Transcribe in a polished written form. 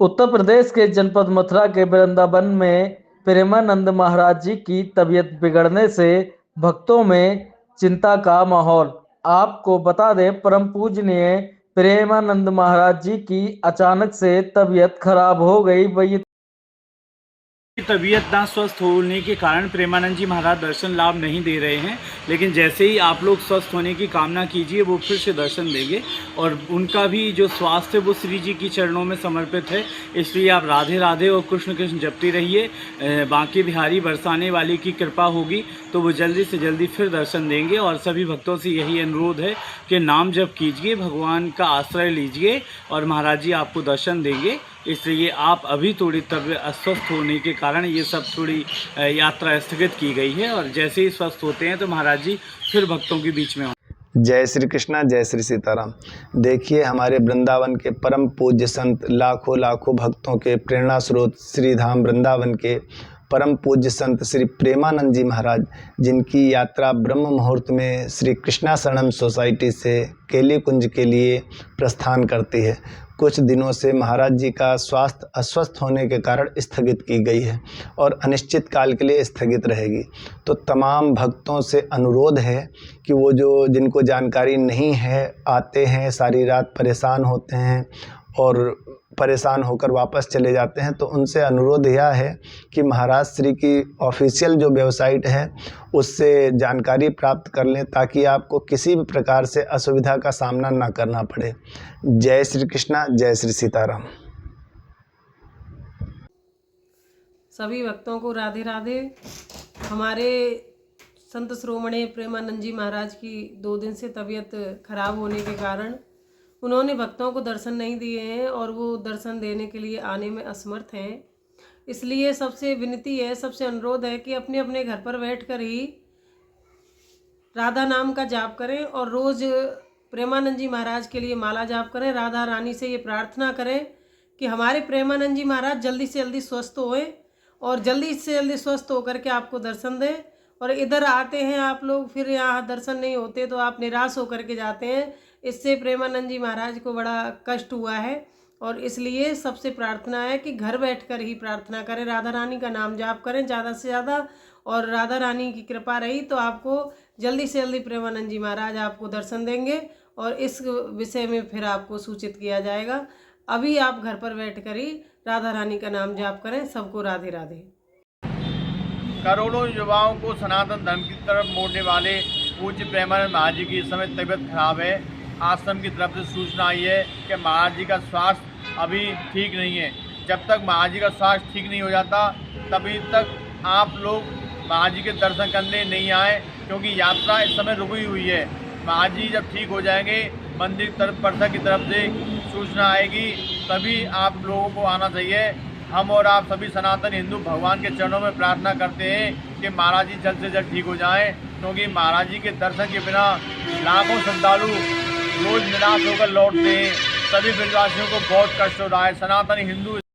उत्तर प्रदेश के जनपद मथुरा के वृंदावन में प्रेमानंद महाराज जी की तबीयत बिगड़ने से भक्तों में चिंता का माहौल। आपको बता दें, परम पूजनीय प्रेमानंद महाराज जी की अचानक से तबीयत खराब हो गई। वही तबीयत ना स्वस्थ होने के कारण प्रेमानंद जी महाराज दर्शन लाभ नहीं दे रहे हैं, लेकिन जैसे ही आप लोग स्वस्थ होने की कामना कीजिए वो फिर से दर्शन देंगे। और उनका भी जो स्वास्थ्य वो श्री जी की चरणों में समर्पित है, इसलिए आप राधे राधे और कृष्ण कृष्ण जपते रहिए। बांके बिहारी बरसाने वाले की कृपा होगी तो वो जल्दी से जल्दी फिर दर्शन देंगे। और सभी भक्तों से यही अनुरोध है कि नाम जप कीजिए, भगवान का आश्रय लीजिए और महाराज जी आपको दर्शन देंगे। इसलिए आप अभी थोड़ी तबीयत अस्वस्थ होने के कारण ये सब थोड़ी यात्रा स्थगित की गई है, और जैसे ही स्वस्थ होते हैं तो महाराज जी फिर भक्तों के बीच में होंगे। जय श्री कृष्णा, जय श्री सीताराम। देखिए, हमारे वृंदावन के परम पूज्य संत, लाखों लाखों भक्तों के प्रेरणा स्रोत, श्री धाम वृंदावन के परम पूज्य संत श्री प्रेमानंद जी महाराज, जिनकी यात्रा ब्रह्म मुहूर्त में श्री कृष्णा शरणम सोसाइटी से केली कुंज के लिए प्रस्थान करती है। कुछ दिनों से महाराज जी का स्वास्थ्य अस्वस्थ होने के कारण स्थगित की गई है और अनिश्चित काल के लिए स्थगित रहेगी। तो तमाम भक्तों से अनुरोध है कि वो जिनको जानकारी नहीं है, आते हैं, सारी रात परेशान होते हैं और परेशान होकर वापस चले जाते हैं, तो उनसे अनुरोध यह है कि महाराज श्री की ऑफिशियल जो वेबसाइट है उससे जानकारी प्राप्त कर लें, ताकि आपको किसी भी प्रकार से असुविधा का सामना ना करना पड़े। जय श्री कृष्णा, जय श्री सीताराम। सभी भक्तों को राधे राधे। हमारे संत श्रोमणी प्रेमानंद जी महाराज की 2 दिन से तबीयत खराब होने के कारण उन्होंने भक्तों को दर्शन नहीं दिए हैं और वो दर्शन देने के लिए आने में असमर्थ हैं। इसलिए सबसे विनती है, सबसे अनुरोध है कि अपने अपने घर पर बैठकर ही राधा नाम का जाप करें और रोज़ प्रेमानंद जी महाराज के लिए माला जाप करें। राधा रानी से ये प्रार्थना करें कि हमारे प्रेमानंद जी महाराज जल्दी से जल्दी स्वस्थ होएं और जल्दी से जल्दी स्वस्थ होकर के आपको दर्शन दें। और इधर आते हैं आप लोग, फिर यहाँ दर्शन नहीं होते तो आप निराश होकर के जाते हैं। इससे प्रेमानंद जी महाराज को बड़ा कष्ट हुआ है और इसलिए सबसे प्रार्थना है कि घर बैठकर ही प्रार्थना करें, राधा रानी का नाम जाप करें ज़्यादा से ज़्यादा, और राधा रानी की कृपा रही तो आपको जल्दी से जल्दी प्रेमानंद जी महाराज आपको दर्शन देंगे और इस विषय में फिर आपको सूचित किया जाएगा। अभी आप घर पर बैठकर ही राधा रानी का नाम जाप करें। सबको राधे राधे। करोड़ों युवाओं को सनातन धर्म की तरफ मोड़ने वाले पूज्य प्रेमानंद महाराज जी की इस समय तबीयत खराब है। आश्रम की तरफ से सूचना आई है कि महाराज जी का स्वास्थ्य अभी ठीक नहीं है। जब तक महाराज जी का स्वास्थ्य ठीक नहीं हो जाता तभी तक आप लोग महाराज जी के दर्शन करने नहीं आए, क्योंकि यात्रा इस समय रुकी हुई है। महाराज जी जब ठीक हो जाएंगे, मंदिर परिसर की तरफ से सूचना आएगी, तभी आप लोगों को आना चाहिए। हम और आप सभी सनातन हिंदू भगवान के चरणों में प्रार्थना करते हैं कि महाराज जी जल्द से जल्द ठीक हो जाएं, क्योंकि महाराज जी के दर्शन के बिना लाखों श्रद्धालु रोज निराश होकर लौटते हैं। सभी ब्रजवासियों को बहुत कष्ट हो रहा है। सनातन हिंदू